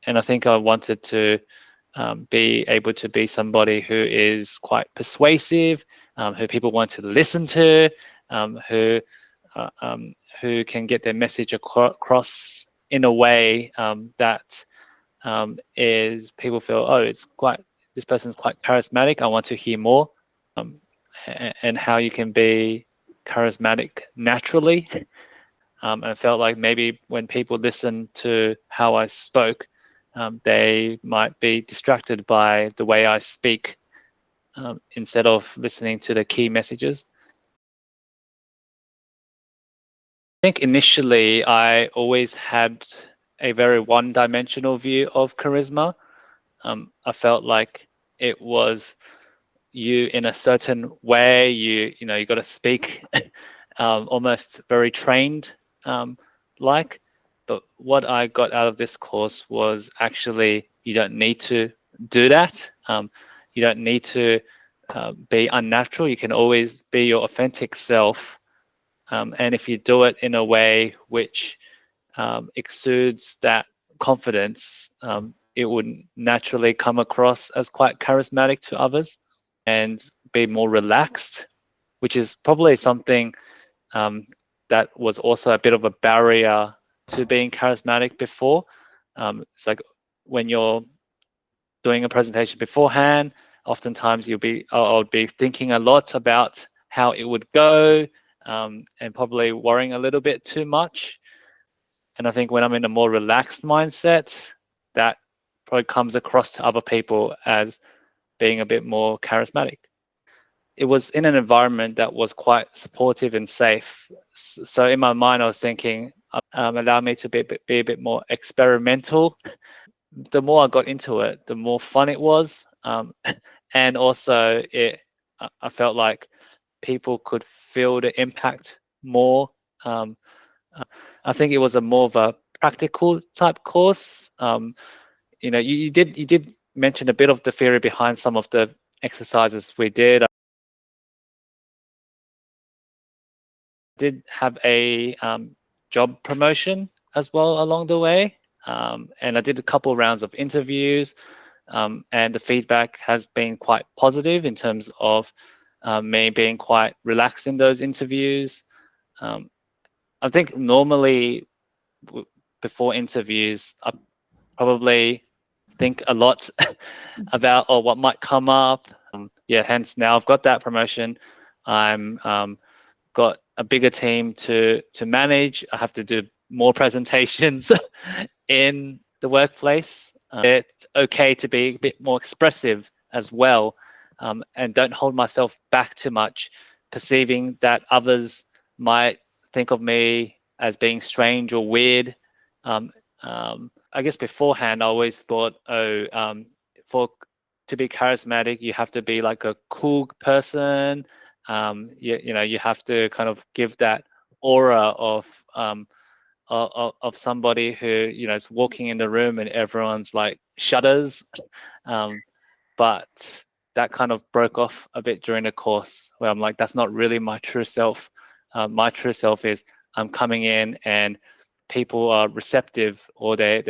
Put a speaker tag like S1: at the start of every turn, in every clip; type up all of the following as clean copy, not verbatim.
S1: And I think I wanted to be able to be somebody who is quite persuasive, who people want to listen to, who can get their message across in a way that is people feel, oh, this person's quite charismatic. I want to hear more, and how you can be charismatic naturally. And I felt like maybe when people listen to how I spoke, they might be distracted by the way I speak instead of listening to the key messages. I think initially I always had a very one-dimensional view of charisma. I felt like it was you in a certain way. You got to speak almost very trained like. But what I got out of this course was actually you don't need to do that. You don't need to be unnatural. You can always be your authentic self. And if you do it in a way which exudes that confidence, it would naturally come across as quite charismatic to others and be more relaxed, which is probably something that was also a bit of a barrier to being charismatic before. It's like when you're doing a presentation beforehand, oftentimes I would be thinking a lot about how it would go, and probably worrying a little bit too much. And I think when I'm in a more relaxed mindset, that probably comes across to other people as being a bit more charismatic. It was in an environment that was quite supportive and safe. So in my mind, I was thinking, allow me to be a bit more experimental. The more I got into it, the more fun it was. And also I felt like people could feel the impact more. I think it was a more of a practical type course. You did mention a bit of the theory behind some of the exercises we did. I did have a job promotion as well along the way, and I did a couple rounds of interviews, and the feedback has been quite positive in terms of me being quite relaxed in those interviews. I think normally before interviews, I probably think a lot about what might come up. Hence now I've got that promotion. I'm got a bigger team to manage. I have to do more presentations in the workplace. It's okay to be a bit more expressive as well, and don't hold myself back too much, perceiving that others might think of me as being strange or weird. I guess beforehand I always thought, to be charismatic, you have to be like a cool person. You have to kind of give that aura of somebody who is walking in the room and everyone's like shudders. But that kind of broke off a bit during the course, where I'm like, that's not really my true self. My true self is I'm coming in and people are receptive, or they're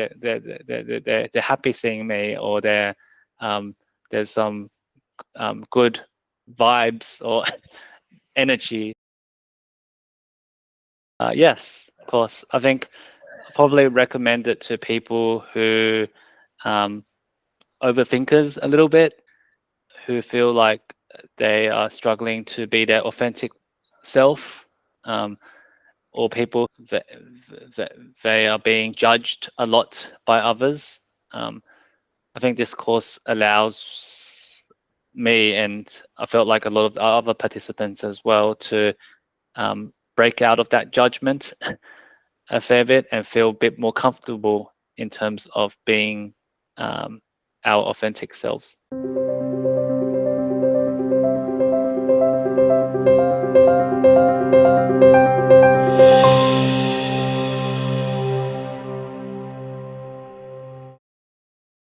S1: happy seeing me, or there's some good vibes or energy. Yes, of course. I think I probably recommend it to people who overthinkers a little bit, who feel like they are struggling to be their authentic self, or people that they are being judged a lot by others. I think this course allows me, and I felt like a lot of the other participants as well, to break out of that judgment a fair bit and feel a bit more comfortable in terms of being our authentic selves.